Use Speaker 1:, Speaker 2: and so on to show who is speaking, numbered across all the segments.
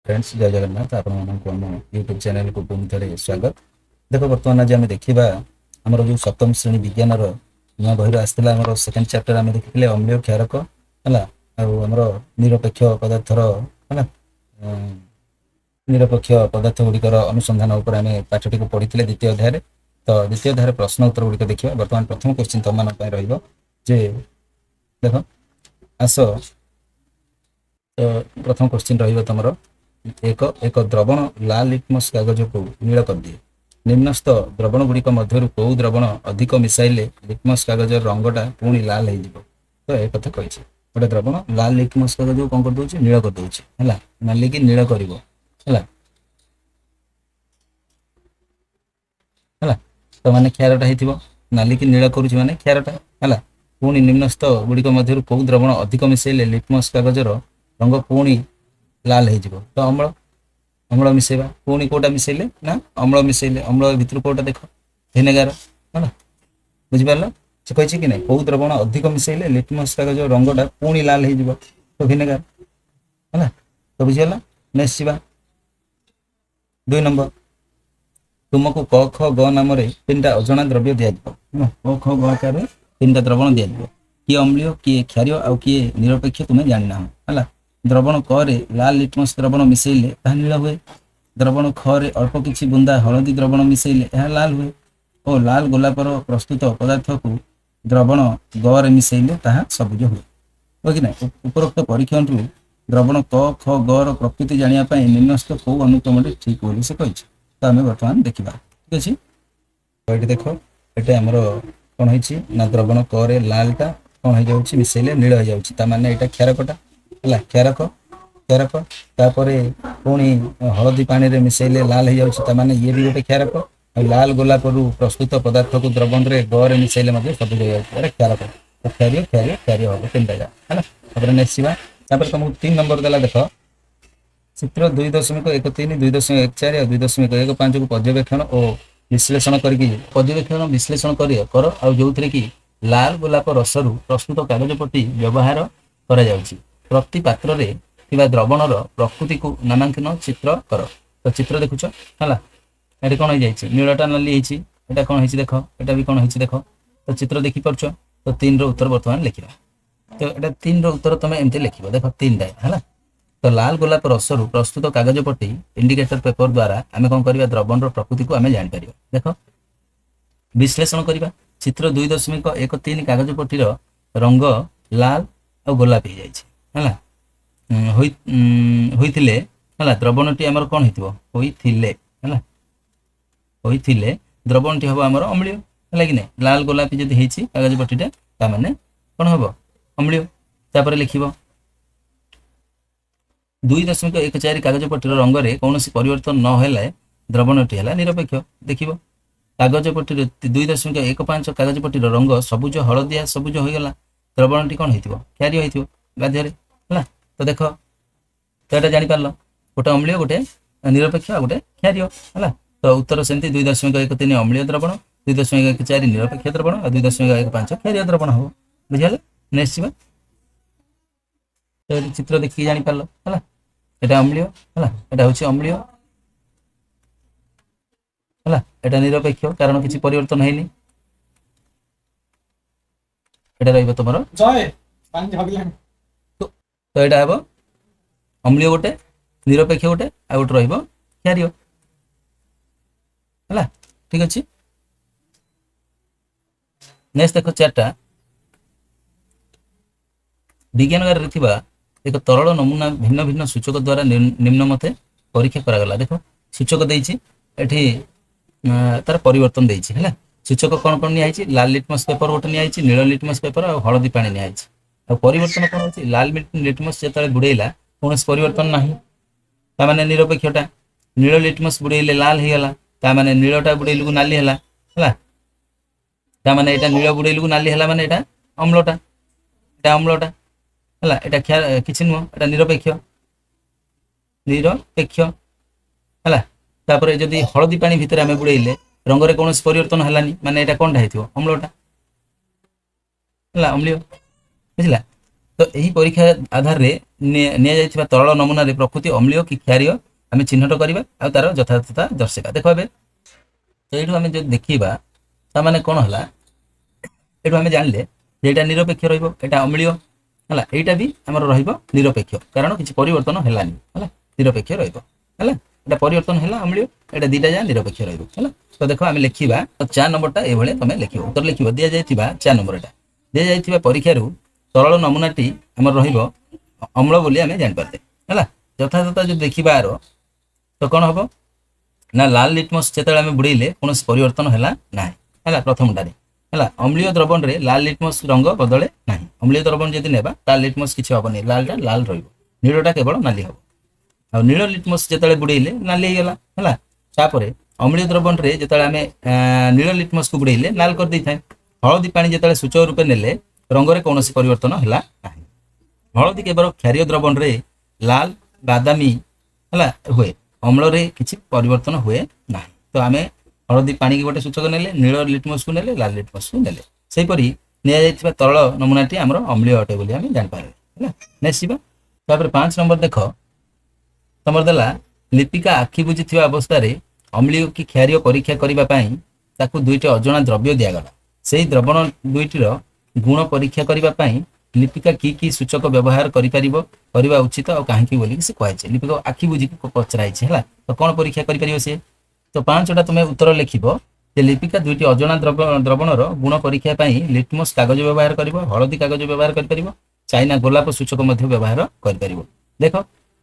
Speaker 1: Friends जय जगन्नाथ आपण मानक आम यूट्यूब चैनल को पुणी थे स्वागत। देख बर्तमान आज आम देखा आमर जो सप्तम श्रेणी विज्ञान नुआ बही आसाला आम सेकेंड चैप्टर आम देखते अम्लीय क्षारक है आमर निरपेक्ष पदार्थर है निरपेक्ष पदार्थ गुड़िकर अनुसंधान उपर आम पाठटी को पढ़ी द्वितीय अध्याय। तो द्वितीय अध्याय प्रश्न उत्तर गुड़िक देखा। बर्तमान प्रथम क्वेश्चन तुम मान जे देख आस। तो प्रथम क्वेश्चन रम एक एक द्रवण लाल लिटमस कागज को नील कर दिए। निम्नस्थ द्रवण गुड़िक मध्य कौ द्रवण अधिक मिसाइले लिटमस कागज रंगटा पुणी लाल हो। तो एक कथा कही गोटे द्रवण लाल लिटमस कागज को कौन कर दूसरी नील कर दूसरी है नाली की नील कर तो माने क्षारटा हो नाली की नील करुच्ची माने क्षारटा है। पुणी निम्नस्थ गुड़िक मध्य कौ द्रवण अधिक मिसाइले लिटमस कागजर रंग पुणी लाल हो। तो अम्ल अम्ल मिसेबा पुणी कोटा मिसेले ना अम्ल मिसेले अम्ल भितर कोटा देख भिनेगार है बुझिपार से कही कि ना कौ द्रवण अधिक मिसेले लिटमस कागज रंगटा पुणी लाल हो तो भिनेगार है। तो बुझीगला। नेक्स्ट जा 2 नंबर तुमको क ख ग नाम तीन अजणा द्रव्य दि क ख ग आकार 3टा द्रवण दि किए अम्लीय किए क्षारीय आउ किए निरपेक्ष तुम्हें जाना है। द्रवण क रे लाल लिटमस द्रवण मिसेले ताहा नील हुए। द्रवण ख रे अल्प किछि बुंदा हलदी द्रवण मिसेले यह लाल हुए और लाल गोलापर प्रस्तुत पदार्थ को द्रवण ग रे मिसेले ताहा सबुज हुए हो कि ना। उपरोक्त परीक्षण द्रवण क ख ग र प्रकृति जानिया पई निम्नस्थ को अनुक्रमटी ठीक बोली से कही। तो आम बर्तमान देखा ठीक अच्छे। तो ये देख ये आमर कौन है ना द्रवण क रे लालटा कौन हो जाऊँ मिसेले नील हो जाऊँ माने यहाँ क्षारकटा है क्षारक क्षारक तापर पुणी हलदी पानी रे मिसेले लाल हो जाऊँ ये भी गोटे क्षारक लाल गोलाप प्रस्तुत पदार्थ को द्रवण रे गे मिसेले सबुज हो जाए क्षारक। तो क्षारीय क्षारीय क्षारीय हम 3टा है। नेक्स्ट जापर तुमको 3 नंबर देला देख चित्र 2.13 2.14 और 2.15 को पर्यवेक्षण और विश्लेषण पर्यवेक्षण विश्लेषण कर जो कि लाल गोलाप रसरु प्रस्तुत कागज पट्टी व्यवहार करा जाउछि। प्रति पात्र रे थिबा द्रवणर प्रकृति को नामांकन चित्र कर। तो चित्र देखुछ है ये कौन हो जाए नीलटा नाली होता कौन हो देख यहाँ भी कौन हो देख। तो चित्र देखी पार्छ। तो 3 रो उत्तर बर्तमान लिखा। तो यहाँ 3 रो उत्तर तुम एमती लिख देख 3टा है। तो लाल गोलाप रसरु प्रस्तुत कागज पट्टी इंडिकेटर पेपर द्वारा आम कौन करवा द्रवणर प्रकृति को आम जापर देख विश्लेषण करवा। चित्र 2.13 कागज पट्टीर रंग लाल और गोलापी हो जाए है द्रवणटी आमर कौन होइथिले द्रवणटी हम आमर अम्लीय है कि नहीं। लाल गोलापी जदि होइछि कागज पट्टीटा ता माने कौन हम अम्लीय। तापर लिख 2.14 कागज पट्टीर रंग रे कौन परिवर्तन न हेले द्रवणटी है निरपेक्ष देख। कागज पट्टी 2.15 कागज पट्टीर रंग सबुज हलदिया सबुज होगला द्रवणटी कौन हो क्षारीय हो बाध्य है। तो देख तो यहाँ जापर गोटे अम्लीय गोटे निरपेक्ष गोटे क्षारीय है। तो उत्तर सेमती 2.13 अम्लीय द्रवण 2.14 निरपेक्ष द्रवण और 2.15 क्षारीय द्रवण हम बुझीगला। नेक्स्ट जा तो चित्र देखिए जापर है यहाँ अम्लीय है यहाँ हूँ अम्लीय है यहाँ निरपेक्ष कारण किसी परिवर्तन है यहाँ तुम तो यहाँ हम अम्लीय गोटे निरपेक्ष गोटे आ गोटे क्षारीय है ठीक अच्छे। नेक्स्ट देख 4टा विज्ञान एक तरल नमूना भिन्न भिन्न सूचक द्वारा निम्न मते परीक्षा करागला। देख सूचक देछि एठी तार परिवर्तन देछि है सूचक कौन कौन नि लाल लिटमस पेपर गोटे नि नील लिटमस पेपर और हलदी पानी नि आ परिवर्तन कौन होछि लाल लिटमस जेतले बुड़ेला कौन परिवर्तन नाही ता माने निरपेक्षटा नील लिटमस बुड़ेले लाल हो गला ता माने नीलटा बुड़ेलु नाली हैला ता माने एटा नील बुड़ेलु नाली हैला माने एटा अम्लटा है यहाँ किसी नुह यहाँ निरपेक्ष निरपेक्ष है। तापर जदि हलदी पानी भितर आम बुड़ेले रंग रे कौन परिवर्तन है माने यहाँ कौन हो अम्लटा है अम्लीय बुझला। तो यही परीक्षा आधार रे ନିଆଯାଇଥିବା ତରଳ ନମୁନାରେ ପ୍ରକୃତି ଅମ୍ଳୀୟ କି କ୍ଷାରୀୟ ଆମେ ଚିହ୍ନଟ କରିବା ଆଉ ତାର ଯଥାର୍ଥତା ଦର୍ଶାଇବା। ଦେଖ ଏବେ ତ ଏଇଠୁ ଆମେ ଯଦି ଦେଖିବା ତାମାନେ କ'ଣ ହେଲା, ଏଠୁ ଆମେ ଜାଣିଲେ ଯେ ଏଇଟା ନିରପେକ୍ଷ ରହିବ, ଏଇଟା ଅମ୍ଳୀୟ ହେଲା, ଏଇଟା ବି ଆମର ରହିବ ନିରପେକ୍ଷ କାରଣ କିଛି ପରିବର୍ତ୍ତନ ହେଲାନି ହେଲା, ନିରପେକ୍ଷ ରହିବ ହେଲା, ଏଇଟା ପରିବର୍ତ୍ତନ ହେଲା ଅମ୍ଳୀୟ, ଏଇଟା ଦୁଇଟା ଯାକ ନିରପେକ୍ଷ ରହିବ ହେଲା। ତ ଦେଖ ଆମେ ଲେଖିବା 4 ନମ୍ବରଟା ଏଇଭଳି ତମେ ଲେଖିବ, ଉତ୍ତର ଲେଖିବ ଦିଆଯାଇଥିବା 4 ନମ୍ବରଟା ଦିଆଯାଇଥିବା ପରୀକ୍ଷାରୁ ତରଳ ନମୁନାଟି ଆମର ରହିବ ଅମ୍ଳ ବୋଲି ଆମେ ଜାଣିପାରିଲେ ହେଲା। ଯଥାର୍ଥତା ଯଦି ଦେଖିବା ଆର ତ କ'ଣ ହବ ନା ଲାଲ ଲିଟମସ୍ ଯେତେବେଳେ ଆମେ ବୁଡ଼େଇଲେ କୌଣସି ପରିବର୍ତ୍ତନ ହେଲା ନାହିଁ ହେଲା। ପ୍ରଥମଟାରେ ହେଲା ଅମ୍ଳୀୟ ଦ୍ରବଣରେ ଲାଲ ଲିଟମସ୍ ରଙ୍ଗ ବଦଳେ ନାହିଁ, ଅମ୍ଳୀୟ ଦ୍ରବଣ ଯଦି ନେବା ଲାଲ ଲିଟମସ୍ କିଛି ହବନି, ଲାଲଟା ଲାଲ ରହିବ, ନୀଳଟା କେବଳ ନାଲି ହବ। ଆଉ ନୀଳ ଲିଟମସ୍ ଯେତେବେଳେ ବୁଡ଼େଇଲେ ନାଲି ହେଇଗଲା ହେଲା। ତାପରେ ଅମ୍ଳୀୟ ଦ୍ରବଣରେ ଯେତେବେଳେ ଆମେ ନୀଳ ଲିଟମସ୍କୁ ବୁଡ଼େଇଲେ ଲାଲ କରିଦେଇଥାଏ। ହଳଦୀ ପାଣି ଯେତେବେଳେ ସୂଚକ ରୂପେ ନେଲେ ରଙ୍ଗରେ କୌଣସି ପରିବର୍ତ୍ତନ ହେଲା ନାହିଁ। ହଳଦୀ କେବଳ କ୍ଷାରୀୟ ଦ୍ରବଣରେ ଲାଲ ବାଦାମୀ ହେଲା ହୁଏ, ଅମ୍ଳରେ କିଛି ପରିବର୍ତ୍ତନ ହୁଏ ନାହିଁ। ତ ଆମେ ହଳଦୀ ପାଣିକି ଗୋଟେ ସୂଚକ ନେଲେ, ନୀଳ ଲିଟମସ୍କୁ ନେଲେ, ଲାଲ ଲିଟମସ୍କୁ ନେଲେ। ସେହିପରି ନିଆଯାଇଥିବା ତରଳ ନମୁନାଟି ଆମର ଅମ୍ଳୀୟ ଅଟେ ବୋଲି ଆମେ ଜାଣିପାରିଲେ ହେଲା। ନେକ୍ସଟ ଯିବା। ତାପରେ 5 ନମ୍ବର ଦେଖ ତମର ଦେଲା ଲିପିକା ଆଖି ବୁଜିଥିବା ଅବସ୍ଥାରେ ଅମ୍ଳୀୟ କି କ୍ଷାରୀୟ ପରୀକ୍ଷା କରିବା ପାଇଁ ତାକୁ 2ଟି ଅଜଣା ଦ୍ରବ୍ୟ ଦିଆଗଲା। ସେହି ଦ୍ରବଣ 2ଟିର ଗୁଣ ପରୀକ୍ଷା କରିବା ପାଇଁ ଲିପିକା କି ସୂଚକ ବ୍ୟବହାର କରିପାରିବ, କରିବା ଉଚିତ ଆଉ କାହିଁକି ବୋଲି ସେ କୁହାଯାଇଛି। ଲିପିକା ଆଖି ବୁଝିକି ପଚରା ହେଇଛି ହେଲା। ତ କ'ଣ ପରୀକ୍ଷା କରିପାରିବ ସେ? ତ 5ଟା ତମେ ଉତ୍ତର ଲେଖିବ ଯେ ଲିପିକା 2ଟି ଅଜଣା ଦ୍ରବଣର ଗୁଣ ପରୀକ୍ଷା ପାଇଁ ଲିଟମସ୍ କାଗଜ ବ୍ୟବହାର କରିବ, ହଳଦୀ କାଗଜ ବ୍ୟବହାର କରିପାରିବ, ଚାଇନା ଗୋଲାପ ସୂଚକ ମଧ୍ୟ ବ୍ୟବହାର କରିପାରିବ। ଦେଖ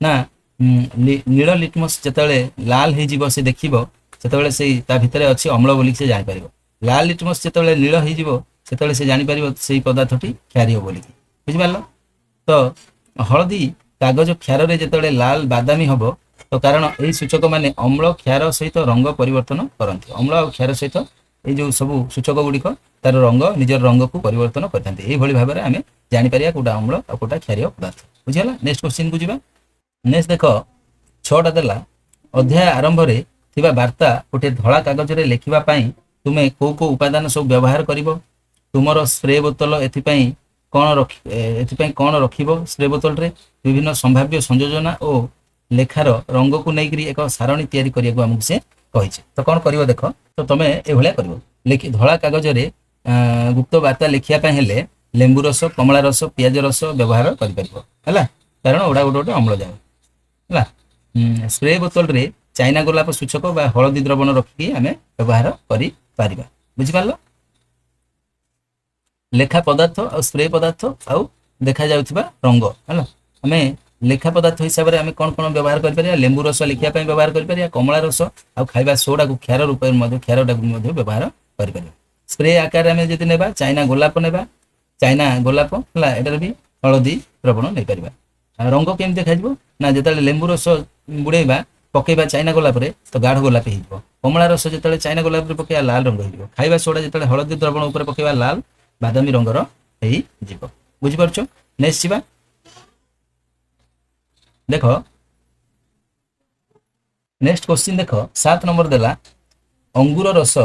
Speaker 1: ନା ନୀଳ ଲିଟମସ୍ ଯେତେବେଳେ ଲାଲ ହେଇଯିବ ସେ ଦେଖିବ ସେତେବେଳେ ସେଇ ତା ଭିତରେ ଅଛି ଅମ୍ଳ ବୋଲି ସେ ଜାଣିପାରିବ। ଲାଲ ଲିଟମସ୍ ଯେତେବେଳେ ନୀଳ ହେଇଯିବ ସେତେବେଳେ ସେ ଜାଣିପାରିବ ସେଇ ପଦାର୍ଥଟି କ୍ଷାରୀୟ ବୋଲିକି, ବୁଝିପାରିଲ। ତ ହଳଦୀ କାଗଜ କ୍ଷାରରେ ଯେତେବେଳେ ଲାଲ ବାଦାମୀ ହବ ତ କାରଣ ଏଇ ସୂଚକ ମାନେ ଅମ୍ଳ କ୍ଷାର ସହିତ ରଙ୍ଗ ପରିବର୍ତ୍ତନ କରନ୍ତି। ଅମ୍ଳ ଆଉ କ୍ଷାର ସହିତ ଏଇ ଯୋଉ ସବୁ ସୂଚକ ଗୁଡ଼ିକ ତାର ରଙ୍ଗ ନିଜର ରଙ୍ଗକୁ ପରିବର୍ତ୍ତନ କରିଥାନ୍ତି। ଏଇଭଳି ଭାବରେ ଆମେ ଜାଣିପାରିବା କୋଉଟା ଅମ୍ଳ ଆଉ କୋଉଟା କ୍ଷାରୀୟ ପଦାର୍ଥ, ବୁଝିଗଲା। ନେକ୍ସଟ କ୍ୱେଶ୍ଚିନ୍ କୁ ଯିବା। ନେକ୍ସଟ ଦେଖ 6ଟା ଦେଲା ଅଧ୍ୟାୟ ଆରମ୍ଭରେ ଥିବା ବାର୍ତ୍ତା ଗୋଟିଏ ଧଳା କାଗଜରେ ଲେଖିବା ପାଇଁ ତୁମେ କୋଉ କୋଉ ଉପାଦାନ ସବୁ ବ୍ୟବହାର କରିବ? ତୁମର ସ୍ପ୍ରେ ବୋତଲ ଏଥିପାଇଁ କ'ଣ ରଖିବ? ସ୍ପ୍ରେ ବୋତଲରେ ବିଭିନ୍ନ ସମ୍ଭାବ୍ୟ ସଂଯୋଜନା ଓ ଲେଖାର ରଙ୍ଗକୁ ନେଇକରି ଏକ ସାରଣୀ ତିଆରି କରିବାକୁ ଆମକୁ ସେ କହିଛି। ତ କ'ଣ କରିବ ଦେଖ, ତ ତମେ ଏଭଳିଆ କରିବ। ଧଳା କାଗଜରେ ଗୁପ୍ତ ବାର୍ତ୍ତା ଲେଖିବା ପାଇଁ ହେଲେ ଲେମ୍ବୁ ରସ, କମଳା ରସ, ପିଆଜ ରସ ବ୍ୟବହାର କରିପାରିବ ହେଲା, କାରଣ ଓଟା ଗୋଟେ ଗୋଟେ ଅମ୍ଳଜାନ ହେଲା। ସ୍ପ୍ରେ ବୋତଲରେ ଚାଇନା ଗୋଲାପ ସୂଚକ ବା ହଳଦୀ ଦ୍ରବଣ ରଖିକି ଆମେ ବ୍ୟବହାର କରିପାରିବା, ବୁଝିପାରିଲ। ଲେଖା ପଦାର୍ଥ ଆଉ ସ୍ପ୍ରେ ପଦାର୍ଥ ଆଉ ଦେଖାଯାଉଥିବା ରଙ୍ଗ ହେଲା। ଆମେ ଲେଖା ପଦାର୍ଥ ହିସାବରେ ଆମେ କ'ଣ କ'ଣ ବ୍ୟବହାର କରିପାରିବା? ଲେମ୍ବୁ ରସ ଲେଖିବା ପାଇଁ ବ୍ୟବହାର କରିପାରିବା, କମଳା ରସ ଆଉ ଖାଇବା ସୋଡ଼ାକୁ କ୍ଷାର ରୂପରେ ମଧ୍ୟ କ୍ଷାରଟାକୁ ମଧ୍ୟ ବ୍ୟବହାର କରିପାରିବା। ସ୍ପ୍ରେ ଆକାରରେ ଆମେ ଯଦି ନେବା ଚାଇନା ଗୋଲାପ ନେବା, ଚାଇନା ଗୋଲାପ ହେଲା, ଏଟାରେ ବି ହଳଦୀ ଦ୍ରବଣ ନେଇପାରିବା। ରଙ୍ଗ କେମିତି ଦେଖାଯିବ ନା ଯେତେବେଳେ ଲେମ୍ବୁ ରସ ବୁଡ଼େଇବା ପକେଇବା ଚାଇନା ଗୋଲାପରେ ତ ଗାଢ଼ ଗୋଲାପୀ ହେଇଯିବ। କମଳା ରସ ଯେତେବେଳେ ଚାଇନା ଗୋଲାପରେ ପକେଇବା ଲାଲ ରଙ୍ଗ ହେଇଯିବ। ଖାଇବା ସୋଡ଼ା ଯେତେବେଳେ ହଳଦୀ ଦ୍ରବଣ ଉପରେ ପକେଇବା ଲାଲ ବାଦାମୀ ରଙ୍ଗର ହେଇଯିବ, ବୁଝିପାରୁଛ। ନେକ୍ସଟ ଯିବା। ଦେଖ ନେକ୍ସଟ କ୍ୱେଶ୍ଚିନ୍ ଦେଖ 7 ନମ୍ବର ଦେଲା ଅଙ୍ଗୁର ରସ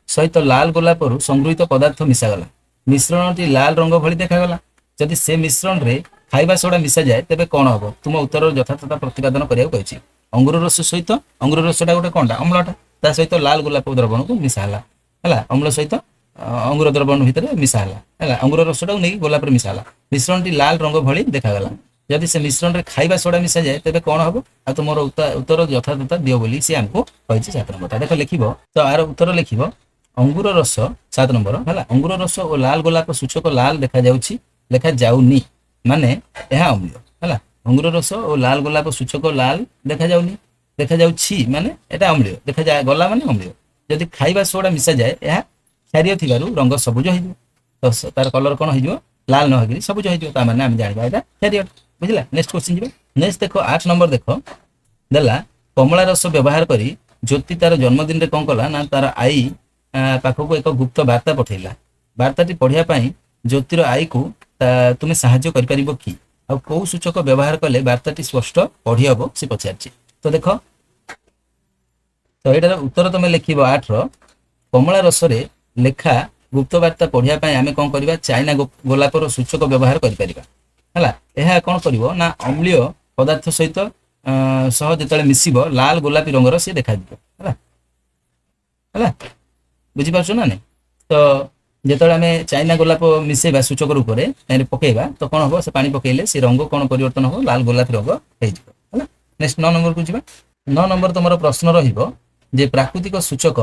Speaker 1: ସହିତ ଲାଲ ଗୋଲାପରୁ ସଂଗୃହୀତ ପଦାର୍ଥ ମିଶାଗଲା, ମିଶ୍ରଣଟି ଲାଲ ରଙ୍ଗ ଭଳି ଦେଖାଗଲା। ଯଦି ସେ ମିଶ୍ରଣରେ ଖାଇବା ସୋଡ଼ା ମିଶାଯାଏ ତେବେ କ'ଣ ହବ? ତୁମ ଉତ୍ତରର ଯଥାର୍ଥତା ପ୍ରତିପାଦନ କରିବାକୁ କହିଛି। ଅଙ୍ଗୁର ରସ ସହିତ, ଅଙ୍ଗୁର ରସଟା ଗୋଟେ କ'ଣଟା? ଅମ୍ଳଟା, ତା ସହିତ ଲାଲ ଗୋଲାପ ଦ୍ରବଣକୁ ମିଶା ହେଲା, ଅମ୍ଳ ସହିତ ଅଙ୍ଗୁର ଦ୍ରବଣ ଭିତରେ ମିଶା ହେଲା, ଅଙ୍ଗୁର ରସଟାକୁ ନେଇକି ଗୋଲାପରେ ମିଶା ହେଲା, ମିଶ୍ରଣଟି ଲାଲ ରଙ୍ଗ ଭଳି ଦେଖାଗଲା। ଯଦି ସେ ମିଶ୍ରଣରେ ଖାଇବା ସୋଡ଼ା ମିଶାଯାଏ ତେବେ କ'ଣ ହବ? ଆଉ ତୁମର ଉତ୍ତର ଯଥାର୍ଥତା ଦିଅ ବୋଲି ସେ ଆମକୁ କହିଛି 7 ନମ୍ବରଟା। ଦେଖ ଲେଖିବ, ତ ଆର ଉତ୍ତର ଲେଖିବ ଅଙ୍ଗୁର ରସ 7 ନମ୍ବର ହେଲା, ଅଙ୍ଗୁର ରସ ଓ ଲାଲ ଗୋଲାପ ସୂଚକ ଲାଲ ଦେଖାଯାଉଛି, ଲେଖାଯାଉନି ମାନେ ଏହା ଅମ୍ଳୀୟ ହେଲା। ଅଙ୍ଗୁର ରସ ଓ ଲାଲ ଗୋଲାପ ସୂଚକ ଲାଲ ଦେଖାଯାଉନି, ଦେଖାଯାଉଛି ମାନେ ଏଟା ଅମ୍ଳୀୟ, ଗଲା ମାନେ ଅମ୍ଳୀୟ। ଯଦି ଖାଇବା ସୋଡ଼ା ମିଶାଯାଏ ଏହା କ୍ଷାରୀୟ ଥିବାରୁ ରଙ୍ଗ ସବୁଜ ହେଇଯିବ। ତ ତାର କଲର କ'ଣ ହେଇଯିବ? ଲାଲ ନ ହେଇକିରି ସବୁଜ ହେଇଯିବ, ତା ମାନେ ଆମେ ଜାଣିବା ଏଟା କ୍ଷାରୀୟ, ବୁଝିଲା। ନେକ୍ସଟ କ୍ୱେଶ୍ଚିନ୍ ଯିବା। ନେକ୍ସଟ ଦେଖ 8 ନମ୍ବର ଦେଖ ଦେଲା କମଳା ରସ ବ୍ୟବହାର କରି ଜ୍ୟୋତି ତାର ଜନ୍ମଦିନରେ କ'ଣ କଲା ନା ତାର ଆଈ ପାଖକୁ ଏକ ଗୁପ୍ତ ବାର୍ତ୍ତା ପଠେଇଲା। ବାର୍ତ୍ତାଟି ପଢ଼ିବା ପାଇଁ ଜ୍ୟୋତିର ଆଈକୁ ତୁମେ ସାହାଯ୍ୟ କରିପାରିବ କି? ଆଉ କୋଉ ସୂଚକ ବ୍ୟବହାର କଲେ ବାର୍ତ୍ତାଟି ସ୍ପଷ୍ଟ ପଢ଼ି ହବ ସେ ପଚାରିଛି। ତ ଦେଖ, ତ ଏଇଟାର ଉତ୍ତର ତମେ ଲେଖିବ 8ର କମଳା ରସରେ ଲେଖା ଗୁପ୍ତ ବାର୍ତ୍ତା ପଢ଼ିବା ପାଇଁ ଆମେ କ'ଣ କରିବା? ଚାଇନା ଗୋଲାପର ସୂଚକ ବ୍ୟବହାର କରିପାରିବା। ହେଲା। ଏହା କ'ଣ କରିବ ନା ଅମ୍ଳୀୟ ପଦାର୍ଥ ସହିତ ସହ ଯେତେବେଳେ ମିଶିବ ଲାଲ ଗୋଲାପୀ ରଙ୍ଗର ସେ ଦେଖାଯିବ। ହେଲା ହେଲା ବୁଝିପାରୁଛ ନା ନାଇଁ? ତ ଯେତେବେଳେ ଆମେ ଚାଇନା ଗୋଲାପ ମିଶେଇବା ସୂଚକ ରୂପରେ ତାହିଁରେ ପକେଇବା ତ କ'ଣ ହବ, ସେ ପାଣି ପକେଇଲେ ସେ ରଙ୍ଗ କ'ଣ ପରିବର୍ତ୍ତନ ହବ, ଲାଲ ଗୋଲାପୀ ରଙ୍ଗ ହେଇଯିବ। ହେଲା ନେକ୍ସଟ 9 ନମ୍ବରକୁ ଯିବା। 9 ନମ୍ବର ତମର ପ୍ରଶ୍ନ ରହିବ ଯେ ପ୍ରାକୃତିକ ସୂଚକ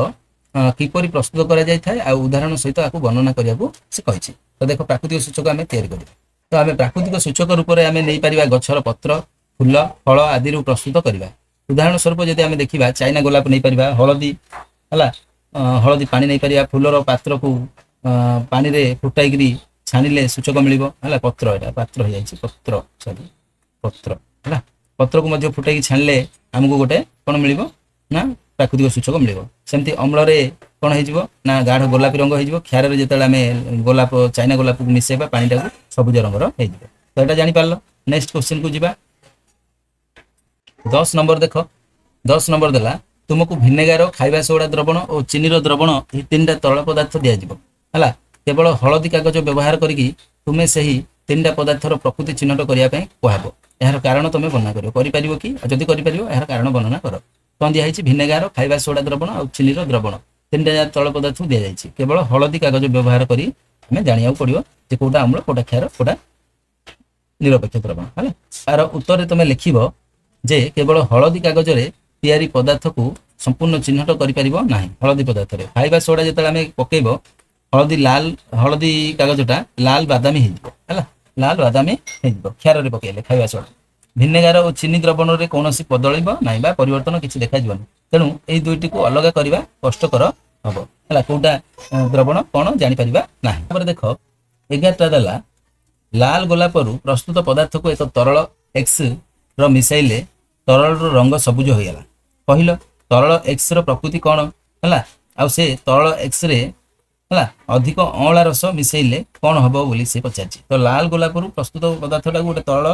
Speaker 1: କିପରି ପ୍ରସ୍ତୁତ କରାଯାଇଥାଏ ଆଉ ଉଦାହରଣ ସହିତ ଆକୁ ବର୍ଣ୍ଣନା କରିବାକୁ ସେ କହିଛି। ତ ଦେଖ ପ୍ରାକୃତିକ ସୂଚକ ଆମେ ତିଆରି କରିବା। ତ ଆମେ ପ୍ରାକୃତିକ ସୂଚକ ରୂପରେ ଆମେ ନେଇପାରିବା ଗଛର ପତ୍ର, ଫୁଲ, ଫଳ ଆଦିରୁ ପ୍ରସ୍ତୁତ କରିବା। ଉଦାହରଣ ସ୍ୱରୂପ ଯଦି ଆମେ ଦେଖିବା ଚାଇନା ଗୋଲାପ ନେଇପାରିବା, ହଳଦୀ ହେଲା, ହଳଦୀ ପାଣି ନେଇପାରିବା, ଫୁଲର ପାତ୍ରକୁ ପାଣିରେ ଫୁଟାଇକିରି ଛାଣିଲେ ସୂଚକ ମିଳିବ। ହେଲା ପତ୍ର, ଏଇଟା ପାତ୍ର ହେଇଯାଇଛି, ପତ୍ର ସରି ପତ୍ର ହେଲା, ପତ୍ରକୁ ମଧ୍ୟ ଫୁଟାଇକି ଛାଣିଲେ ଆମକୁ ଗୋଟେ କ'ଣ ମିଳିବ ନା ପ୍ରାକୃତିକ ସୂଚକ ମିଳିବ। ସେମିତି ଅମ୍ଳରେ କ'ଣ ହେଇଯିବ ନା ଗାଢ଼ ଗୋଲାପୀ ରଙ୍ଗ ହେଇଯିବ। କ୍ଷାରରେ ଯେତେବେଳେ ଆମେ ଗୋଲାପ ଚାଇନା ଗୋଲାପକୁ ମିଶାଇବା ପାଣିଟାକୁ ସବୁଜ ରଙ୍ଗର ହେଇଯିବ। ତ ଏଇଟା ଜାଣିପାରିଲ। ନେକ୍ସଟ କ୍ୱେଶ୍ଚିନକୁ ଯିବା। 10 ନମ୍ବର ଦେଖ, 10 ନମ୍ବର ଦେଲା ତୁମକୁ ଭିନେଗାର, ଖାଇବା ସୋଡ଼ା ଦ୍ରବଣ ଓ ଚିନିର ଦ୍ରବଣ ଏହି 3ଟା ତରଳ ପଦାର୍ଥ ଦିଆଯିବ। ହେଲା କେବଳ ହଳଦୀ କାଗଜ ବ୍ୟବହାର କରିକି ତୁମେ ସେହି 3ଟା ପଦାର୍ଥର ପ୍ରକୃତି ଚିହ୍ନଟ କରିବା ପାଇଁ କୁହାଯିବ। ଏହାର କାରଣ ତୁମେ ବର୍ଣ୍ଣନା କରିବ। କରିପାରିବ କି? ଯଦି କରିପାରିବ ଏହାର କାରଣ ବର୍ଣ୍ଣନା କର। କ'ଣ ଦିଆହେଇଛି? ଭିନେଗାର, ଖାଇବା ସୋଡ଼ା ଦ୍ରବଣ ଆଉ ଚିନିର ଦ୍ରବଣ 3ଟା ତରଳ ପଦାର୍ଥ ଦିଆଯାଇଛି। କେବଳ ହଳଦୀ କାଗଜ ବ୍ୟବହାର କରି ଆମେ ଜାଣିବାକୁ ପଡ଼ିବ ଯେ କୋଉଟା ଅମ୍ଳ, କୋଉଟା କ୍ଷାର, କୋଉଟା ନିରପେକ୍ଷ ଦ୍ରବଣ। ହେଲା ତାର ଉତ୍ତରରେ ତୁମେ ଲେଖିବ ଯେ କେବଳ ହଳଦୀ କାଗଜରେ ତିଆରି ପଦାର୍ଥକୁ ସମ୍ପୂର୍ଣ୍ଣ ଚିହ୍ନଟ କରିପାରିବ ନାହିଁ। ହଳଦୀ ପଦାର୍ଥରେ ଖାଇବା ସୋଡ଼ା ଯେତେବେଳେ ଆମେ ପକେଇବ ହଳଦୀ କାଗଜଟା ଲାଲ ବାଦାମୀ ହେଇଯିବ। ହେଲା ଲାଲ ବାଦାମୀ ହେଇଯିବ କ୍ଷାରରେ ପକେଇଲେ ଖାଇବା ସୋଡ଼ା। ଭିନେଗାର ଓ ଚିନି ଦ୍ରବଣରେ କୌଣସି ବଦଳିବ ନାହିଁ ବା ପରିବର୍ତ୍ତନ କିଛି ଦେଖାଯିବନି। ତେଣୁ ଏହି ଦୁଇଟିକୁ ଅଲଗା କରିବା କଷ୍ଟକର ହବ। ହେଲା କୋଉଟା ଦ୍ରବଣ କ'ଣ ଜାଣିପାରିବା ନାହିଁ। ତାପରେ ଦେଖ 11ଟା ଦେଲା ଲାଲ ଗୋଲାପରୁ ପ୍ରସ୍ତୁତ ପଦାର୍ଥକୁ ଏକ ତରଳ ଏକ୍ସ ର ମିଶାଇଲେ ତରଳର ରଙ୍ଗ ସବୁଜ ହୋଇଗଲା। କହିଲ ତରଳ ଏକ୍ସ ର ପ୍ରକୃତି କ'ଣ? ହେଲା ଆଉ ସେ ତରଳ ଏକ୍ସ ରେ ହେଲା ଅଧିକ ଅଁଳା ରସ ମିଶାଇଲେ କ'ଣ ହବ ବୋଲି ସେ ପଚାରିଛି। ତ ଲାଲ ଗୋଲାପରୁ ପ୍ରସ୍ତୁତ ପଦାର୍ଥଟାକୁ ଗୋଟେ ତରଳ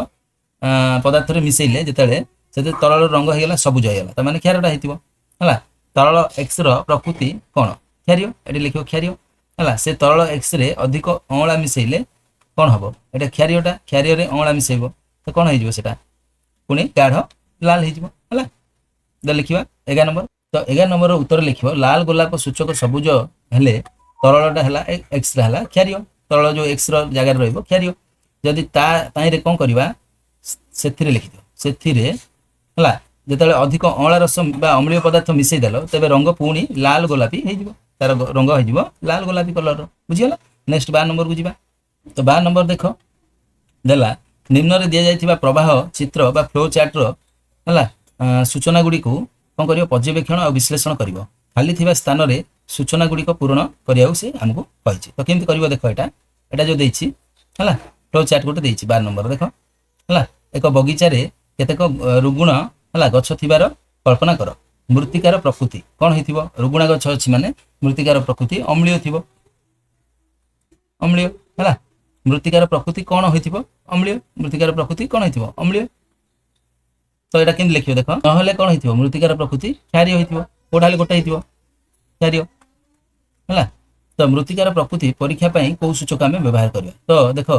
Speaker 1: ପଦାର୍ଥରେ ମିଶାଇଲେ ଯେତେବେଳେ ସେଥିରେ ତରଳ ରଙ୍ଗ ହେଇଗଲା ସବୁଜ ହେଇଗଲା, ତା ମାନେ କ୍ଷାରଟା ହେଇଥିବ। ହେଲା ତରଳ ଏକ୍ସ ର ପ୍ରକୃତି କ'ଣ? କ୍ଷାରୀୟ। ଏଠି ଲେଖିବ କ୍ଷାରୀୟ। ହେଲା ସେ ତରଳ ଏକ୍ସ ରେ ଅଧିକ ଅଁଳା ମିଶାଇଲେ କ'ଣ ହବ? ଏଟା କ୍ଷାରୀୟଟା, କ୍ଷାରୀୟରେ ଅଁଳା ମିଶାଇବ ତ କ'ଣ ହେଇଯିବ? ସେଟା ପୁଣି ଗାଢ଼ ଲାଲ ହେଇଯିବ। ହେଲା ଲେଖିବା 11 ନମ୍ବର। ତ 11 ନମ୍ବର ଉତ୍ତର ଲେଖିବ ଲାଲ ଗୋଲାପ ସୂଚକ ସବୁଜ ହେଲେ ତରଳଟା ହେଲା ଏକ୍ସଟା ହେଲା କ୍ଷାରୀୟ। ତରଳ ଯୋଉ ଏକ୍ସ ର ଜାଗାରେ ରହିବ କ୍ଷାରୀୟ। ଯଦି ତାହିଁରେ କ'ଣ କରିବା? ସେଥିରେ ଲେଖିଦିଅ। ସେଥିରେ ହେଲା ଯେତେବେଳେ ଅଧିକ ଅଁଳା ରସ ବା ଅମ୍ଳୀୟ ପଦାର୍ଥ ମିଶାଇ ଦେଲ ତେବେ ରଙ୍ଗ ପୁଣି ଲାଲ ଗୋଲାପୀ ହେଇଯିବ। ତାର ରଙ୍ଗ ହେଇଯିବ ଲାଲ ଗୋଲାପୀ କଲରର। ବୁଝିଗଲା। ନେକ୍ସଟ 12 ନମ୍ବରକୁ ଯିବା। ତ 12 ନମ୍ବର ଦେଖ ଦେଲା ନିମ୍ନରେ ଦିଆଯାଇଥିବା ପ୍ରବାହ ଚିତ୍ର ବା ଫ୍ଲୋ ଚାର୍ଟର ହେଲା ସୂଚନା ଗୁଡ଼ିକୁ କ'ଣ କରିବ? ପର୍ଯ୍ୟବେକ୍ଷଣ ଆଉ ବିଶ୍ଳେଷଣ କରିବ। ଖାଲି ଥିବା ସ୍ଥାନରେ ସୂଚନା ଗୁଡ଼ିକ ପୂରଣ କରିବାକୁ ସେ ଆମକୁ କହିଛି। ତ କେମିତି କରିବ ଦେଖ, ଏଟା ଯୋଉ ଦେଇଛି ହେଲା ଫ୍ଲୋ ଚାର୍ଟ ଗୋଟେ ଦେଇଛି 12 ନମ୍ବର ଦେଖ। ହେଲା ଏକ ବଗିଚାରେ କେତେକ ରୁଗୁଣ ହେଲା ଗଛ ଥିବାର କଳ୍ପନା କର। ମୃତ୍ତିକାର ପ୍ରକୃତି କ'ଣ ହେଇଥିବ? ରୁଗୁଣା ଗଛ ଅଛି ମାନେ ମୃତ୍ତିକାର ପ୍ରକୃତି ଅମ୍ଳୀୟ ଥିବ। ଅମ୍ଳୀୟ ହେଲା ମୃତ୍ତିକାର ପ୍ରକୃତି କ'ଣ ହୋଇଥିବ? ଅମ୍ଳୀୟ। ମୃତ୍ତିକାର ପ୍ରକୃତି କ'ଣ ହେଇଥିବ? ଅମ୍ଳୀୟ। ତ ଏଇଟା କେମିତି ଲେଖିବ ଦେଖ। ନହେଲେ କ'ଣ ହେଇଥିବ? ମୃତ୍ତିକାର ପ୍ରକୃତି କ୍ଷାରୀୟ ହେଇଥିବ। କୋଉଟା ହେଲେ ଗୋଟେ ହେଇଥିବ କ୍ଷାରୀୟ। ହେଲା ତ ମୃତ୍ତିକାର ପ୍ରକୃତି ପରୀକ୍ଷା ପାଇଁ କୋଉ ସୂଚକ ଆମେ ବ୍ୟବହାର କରିବା? ତ ଦେଖ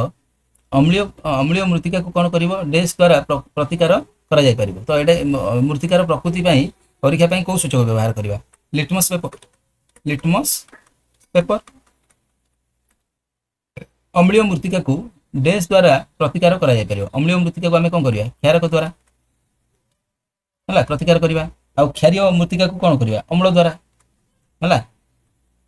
Speaker 1: ଅମ୍ଳୀୟ ମୃତ୍ତିକାକୁ କ'ଣ କରିବ? ଡେସ୍ ଦ୍ୱାରା ପ୍ରତିକାର କରାଯାଇପାରିବ। ତ ଏଇଟା ମୃତ୍ତିକାର ପ୍ରକୃତି ପାଇଁ ପରୀକ୍ଷା ପାଇଁ କୋଉ ସୂଚକ ବ୍ୟବହାର କରିବା? Litmus paper. Litmus paper. ଅମ୍ଳୀୟ ମୃତ୍ତିକାକୁ ଡେସ୍ ଦ୍ୱାରା ପ୍ରତିକାର କରାଯାଇପାରିବ। ଅମ୍ଳୀୟ ମୃତ୍ତିକାକୁ ଆମେ କ'ଣ କରିବା? କ୍ଷାରକ ଦ୍ୱାରା ହେଲା ପ୍ରତିକାର କରିବା। ଆଉ କ୍ଷାରୀୟ ମୃତ୍ତିକାକୁ କ'ଣ କରିବା? ଅମ୍ଳ ଦ୍ୱାରା। ହେଲା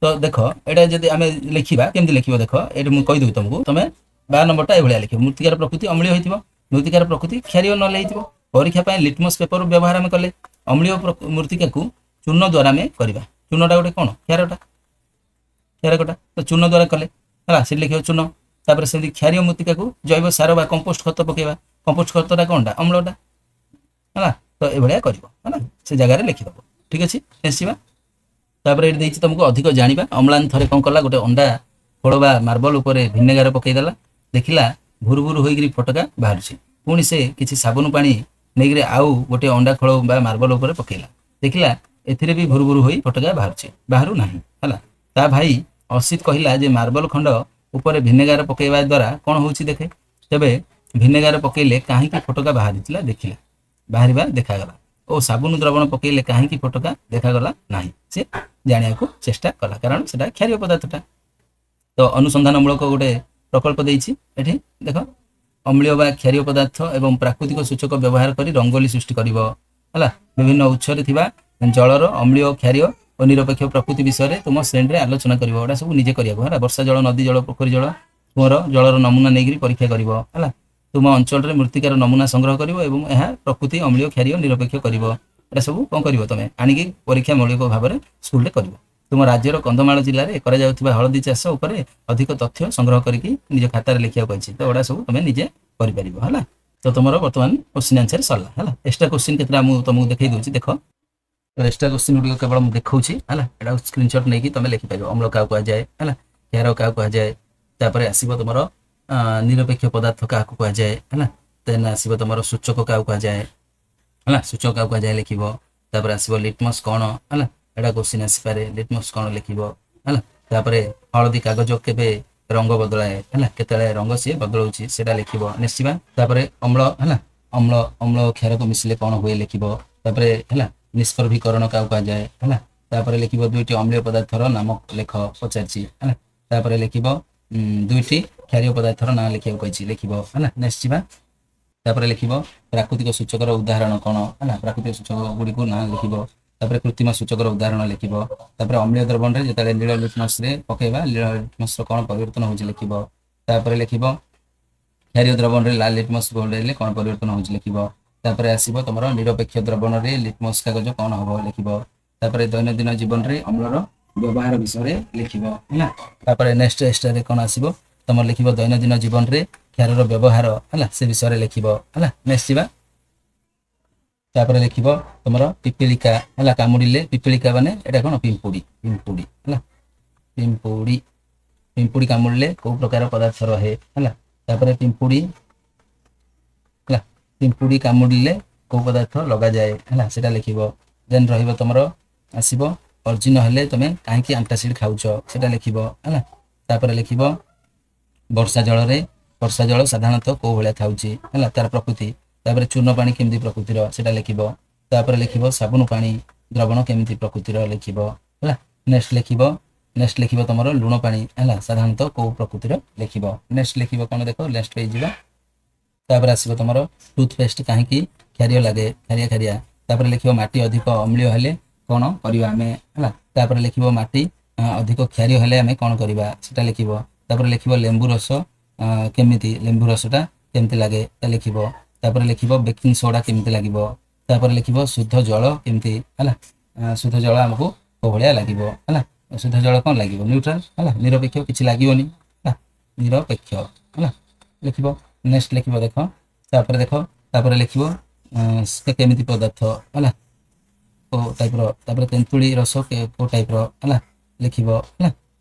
Speaker 1: ତ ଦେଖ ଏଇଟା ଯଦି ଆମେ ଲେଖିବା କେମିତି ଲେଖିବ ଦେଖ, ଏଇଠି ମୁଁ କହିଦେବି ତମକୁ। ତମେ 12 ନମ୍ବରଟା ଏଇଭଳିଆ ଲେଖିବ। ମୃତ୍ତିକାର ପ୍ରକୃତି ଅମ୍ଳୀୟ ହେଇଥିବ, ମୃତ୍ତିକାର ପ୍ରକୃତି କ୍ଷାରୀୟ ନହେଲେ ହେଇଥିବ। ପରୀକ୍ଷା ପାଇଁ ଲିଟମସ୍ ପେପର ବ୍ୟବହାର ଆମେ କଲେ ଅମ୍ଳୀୟ ମୃତ୍ତିକାକୁ ଚୂର୍ଣ୍ଣ ଦ୍ୱାରା ଆମେ କରିବା। ଚୂର୍ଣ୍ଣଟା ଗୋଟେ କ'ଣ? କ୍ଷାରକଟା। ତ ଚୂର୍ଣ୍ଣ ଦ୍ୱାରା କଲେ ହେଲା ସେଠି ଲେଖିବ ଚୂର୍ଣ୍ଣ। ତାପରେ ସେମିତି କ୍ଷାରୀୟ ମୃତ୍ତିକାକୁ ଜୈବ ସାର ବା କମ୍ପୋଷ୍ଟ ଖତ ପକେଇବା। କମ୍ପୋଷ୍ଟ ଖତଟା କ'ଣଟା? ଅମ୍ଳଟା। ହେଲା ତ ଏଇଭଳିଆ କରିବ। ହେଲା ସେ ଜାଗାରେ ଲେଖିଦେବ। ଠିକ ଅଛି ଆସିବା। ତାପରେ ଏଠି ଦେଇଛି ତମକୁ ଅଧିକ ଜାଣିବା। ଅମ୍ଳାନ ଥରେ କ'ଣ କଲା? ଗୋଟେ ଅଣ୍ଡା ଖୋଳ ବା ମାର୍ବଲ ଉପରେ ଭିନେଗାର ପକେଇଦେଲା। ଦେଖିଲା ଭୁରୁଭୁରୁ ହୋଇକିରି ଫଟକା ବାହାରୁଛି। ପୁଣି ସେ କିଛି ସାବୁନ ପାଣି ନେଇକିରି ଆଉ ଗୋଟେ ଅଣ୍ଡା ଖୋଳ ବା ମାର୍ବଲ ଉପରେ ପକେଇଲା। ଦେଖିଲା ଏଥିରେ ବି ଭୁରୁଭୁରୁ ହୋଇ ଫଟକା ବାହାରୁଛି, ବାହାରୁ ନାହିଁ। ହେଲା ତା ଭାଇ ଅସିତ କହିଲା ଯେ ମାର୍ବଲ ଖଣ୍ଡ ଉପରେ ଭିନେଗାର ପକେଇବା ଦ୍ୱାରା କ'ଣ ହେଉଛି ଦେଖେ। ତେବେ ଭିନେଗାର ପକେଇଲେ କାହିଁକି ଫୋଟକା ବାହାରିଥିଲା ଦେଖିଲା, ବାହାରିବା ଦେଖାଗଲା। ଓ ସାବୁନ ଦ୍ରବଣ ପକେଇଲେ କାହିଁକି ଫୋଟକା ଦେଖାଗଲା ନାହିଁ, ସେ ଜାଣିବାକୁ ଚେଷ୍ଟା କଲା, କାରଣ ସେଟା କ୍ଷାରୀୟ ପଦାର୍ଥଟା। ତ ଅନୁସନ୍ଧାନମୂଳକ ଗୋଟେ ପ୍ରକଳ୍ପ ଦେଇଛି ଏଠି ଦେଖ, ଅମ୍ଳୀୟ ବା କ୍ଷାରୀୟ ପଦାର୍ଥ ଏବଂ ପ୍ରାକୃତିକ ସୂଚକ ବ୍ୟବହାର କରି ରଙ୍ଗୋଲି ସୃଷ୍ଟି କରିବ ହେଲା। ବିଭିନ୍ନ ଉତ୍ସରେ ଥିବା ଜଳର ଅମ୍ଳୀୟ, କ୍ଷାରୀୟ ଓ ନିରପେକ୍ଷ ପ୍ରକୃତି ବିଷୟରେ ତୁମ ଶ୍ରେଣୀରେ ଆଲୋଚନା କରିବ। ଏଟା ସବୁ ନିଜେ କରିବାକୁ ହେଲା। ବର୍ଷା ଜଳ, ନଦୀ ଜଳ, ପୋଖରୀ ଜଳ, କୂଅର ଜଳର ନମୁନା ନେଇକରି ପରୀକ୍ଷା କରିବ ହେଲା। ତୁମ ଅଞ୍ଚଳରେ ମୃତ୍ତିକାର ନମୁନା ସଂଗ୍ରହ କରିବ ଏବଂ ଏହା ପ୍ରକୃତି ଅମ୍ଳୀୟ, କ୍ଷାରୀୟ, ନିରପେକ୍ଷ କରିବ। ଏଟା ସବୁ କଣ କରିବ ତମେ ଆଣିକି ପରୀକ୍ଷା ମୌଳିକ ଭାବରେ ସ୍କୁଲରେ କରିବ। ତୁମ ରାଜ୍ୟର କନ୍ଧମାଳ ଜିଲ୍ଲାରେ କରାଯାଉଥିବା ହଳଦୀ ଚାଷ ଉପରେ ଅଧିକ ତଥ୍ୟ ସଂଗ୍ରହ କରିକି ନିଜ ଖାତାରେ ଲେଖିବାକୁ କହିଛି। ତ ଏଗୁଡ଼ା ସବୁ ତମେ ନିଜେ କରିପାରିବ ହେଲା। ତ ତୁମର ବର୍ତ୍ତମାନ କ୍ୱେଶ୍ଚିନ୍ ଆନ୍ସର ସରିଲା ହେଲା। ଏକ୍ସଟ୍ରା କ୍ୱେଶ୍ଚିନ୍ କେତେଟା ମୁଁ ତମକୁ ଦେଖେଇ ଦେଉଛି ଦେଖ। ଏକ୍ସଟ୍ରା କ୍ୱେଶ୍ଚିନ୍ ଗୁଡ଼ିକ କେବଳ ମୁଁ ଦେଖଉଛି ହେଲା। ଏଟା ସ୍କ୍ରିନଶଟ୍ ନେଇକି ତମେ ଲେଖିପାରିବ। ଅମ୍ଳ କାହାକୁ କୁହାଯାଏ ହେଲା, କ୍ଷାର କାହାକୁ କୁହାଯାଏ, ତାପରେ ଆସିବ ତମର ନିରପେକ୍ଷ ପଦାର୍ଥ କାହାକୁ କୁହାଯାଏ ହେଲା। ଦେନ୍ ଆସିବ ତମର ସୂଚକ କାହାକୁ କୁହାଯାଏ ହେଲା, ସୂଚକ କାହାକୁ କୁହାଯାଏ ଲେଖିବ। ତାପରେ ଆସିବ ଲିଟମସ୍ କ'ଣ ହେଲା, ଏଟା କ୍ୱେଶ୍ଚିନ୍ ଆସିପାରେ, ଲିଟମସ୍ କ'ଣ ଲେଖିବ ହେଲା। ତାପରେ ହଳଦୀ କାଗଜ କେବେ ରଙ୍ଗ ବଦଳାଏ ହେଲା, କେତେବେଳେ ରଙ୍ଗ ସିଏ ବଦଳଉଛି ସେଟା ଲେଖିବ। ନିଶ୍ଚିତ। ତାପରେ ଅମ୍ଳ ହେଲା, ଅମ୍ଳ ଅମ୍ଳ କ୍ଷାରକୁ ମିଶିଲେ କ'ଣ ହୁଏ ଲେଖିବ। ତାପରେ ହେଲା ନିଷ୍ପ୍ରଭିକରଣ କାହାକୁ କୁହାଯାଏ ହେଲା। ତାପରେ ଲେଖିବ ଦୁଇଟି ଅମ୍ଳୀୟ ପଦାର୍ଥର ନାମ ଲେଖ ପଚାରିଛି ହେଲା। ତାପରେ ଲେଖିବ ଦୁଇଟି କ୍ଷାରୀୟ ପଦାର୍ଥର ନାଁ ଲେଖିବାକୁ କହିଛି ଲେଖିବ ହେଲା। ନିଶ୍ଚିତ। ତାପରେ ଲେଖିବ ପ୍ରାକୃତିକ ସୂଚକର ଉଦାହରଣ କ'ଣ ହେଲା, ପ୍ରାକୃତିକ ସୂଚକ ଗୁଡ଼ିକୁ ନାଁ ଲେଖିବ। ତାପରେ କୃତ୍ରିମ ସୂଚକର ଉଦାହରଣ ଲେଖିବ। ତାପରେ ଅମ୍ଳୀୟ ଦ୍ରବଣରେ ଯେତେବେଳେ ନୀଳ ଲିଟମସରେ ପକେଇବା, ନୀଳ ଲିଟମସର କ'ଣ ପରିବର୍ତ୍ତନ ହେଉଛି ଲେଖିବ। ତାପରେ ଲେଖିବ କ୍ଷାରୀୟ ଦ୍ରବଣରେ ଲାଲ ଲିଟମସ୍ ଗୋଳେଇଲେ କ'ଣ ପରିବର୍ତ୍ତନ ହେଉଛି ଲେଖିବ। ତାପରେ ଆସିବ ତମର ନିରପେକ୍ଷ ଦ୍ରବଣରେ ଲିଟମସ୍ କାଗଜ କ'ଣ ହେବ ଲେଖିବ। ତାପରେ ଦୈନନ୍ଦିନ ଜୀବନରେ ଅମ୍ଳର ବ୍ୟବହାର ବିଷୟରେ ଲେଖିବ ହେଲା। ତାପରେ ନେକ୍ସଟ ଏକ୍ସଟ୍ରାରେ କ'ଣ ଆସିବ ତମର ଲେଖିବ ଦୈନନ୍ଦିନ ଜୀବନରେ କ୍ଷାରର ବ୍ୟବହାର ହେଲା, ସେ ବିଷୟରେ ଲେଖିବ ହେଲା। ନେକ୍ସଟ ଯିବା। ତାପରେ ଲେଖିବ ତମର ପିପିଳିକା ହେଲା, କାମୁଡ଼ିଲେ ପିପିଳିକା ମାନେ ଏଟା କ'ଣ ପିମ୍ପୁଡ଼ି, ପିମ୍ପୁଡ଼ି ହେଲା। ପିମ୍ପୁଡ଼ି, ପିମ୍ପୁଡ଼ି କାମୁଡ଼ିଲେ କୋଉ ପ୍ରକାର ପଦାର୍ଥ ରହେ ହେଲା। ତାପରେ ପିମ୍ପୁଡ଼ି ହେଲା, ପିମ୍ପୁଡ଼ି କାମୁଡ଼ିଲେ କୋଉ ପଦାର୍ଥ ଲଗାଯାଏ ହେଲା, ସେଟା ଲେଖିବ। ଦେନ୍ ରହିବ ତମର ଆସିବ ଅର୍ଜିନ ହେଲେ ତମେ କାହିଁକି ଆଣ୍ଟାସିଡ୍ ଖାଉଛ ସେଟା ଲେଖିବ ହେଲା। ତାପରେ ଲେଖିବ ବର୍ଷା ଜଳରେ, ବର୍ଷା ଜଳ ସାଧାରଣତଃ କୋଉ ଭଳିଆ ଥାଉଛି ହେଲା, ତାର ପ୍ରକୃତି। ତାପରେ ଚୂର୍ଣ୍ଣ ପାଣି କେମିତି ପ୍ରକୃତିର ସେଟା ଲେଖିବ। ତାପରେ ଲେଖିବ ସାବୁନ ପାଣି ଦ୍ରବଣ କେମିତି ପ୍ରକୃତିର ଲେଖିବ ହେଲା। ନେକ୍ସଟ ଲେଖିବ ତମର ଲୁଣ ପାଣି ହେଲା, ସାଧାରଣତଃ କୋଉ ପ୍ରକୃତିର ଲେଖିବ। ନେକ୍ସଟ ଲେଖିବ କ'ଣ ଦେଖ, ନେକ୍ସଟ ପେଜ ଯିବା। ତାପରେ ଆସିବ ତମର ଟୁଥପେଷ୍ଟ କାହିଁକି କ୍ଷାରୀୟ ଲାଗେ, ଖାରିଆ ଖାରିଆ। ତାପରେ ଲେଖିବ ମାଟି ଅଧିକ ଅମ୍ଳୀୟ ହେଲେ କ'ଣ କରିବା ଆମେ ହେଲା। ତାପରେ ଲେଖିବ ମାଟି ଅଧିକ କ୍ଷାରୀୟ ହେଲେ ଆମେ କ'ଣ କରିବା ସେଟା ଲେଖିବ। ତାପରେ ଲେଖିବ ଲେମ୍ବୁ ରସ କେମିତି, ଲେମ୍ବୁ ରସଟା କେମିତି ଲାଗେ ଲେଖିବ। ତାପରେ ଲେଖିବ ବେକିଂ ସୋଡ଼ା କେମିତି ଲାଗିବ। ତାପରେ ଲେଖିବ ଶୁଦ୍ଧ ଜଳ କେମିତି ହେଲା, ଶୁଦ୍ଧ ଜଳ ଆମକୁ କୋଉ ଭଳିଆ ଲାଗିବ ହେଲା। ଶୁଦ୍ଧ ଜଳ କ'ଣ ଲାଗିବ ନ୍ୟୁଟ୍ରାଲ ହେଲା, ନିରପେକ୍ଷ କିଛି ଲାଗିବନି ହେଲା, ନିରପେକ୍ଷ ହେଲା ଲେଖିବ। ନେକ୍ସଟ ଲେଖିବ ଦେଖ, ତାପରେ ଦେଖ, ତାପରେ ଲେଖିବ ସେ କେମିତି ପଦାର୍ଥ ହେଲା, କୋଉ ଟାଇପର। ତାପରେ ତେନ୍ତୁଳି ରସ କୋଉ ଟାଇପର ହେଲା ଲେଖିବ ହେଲା।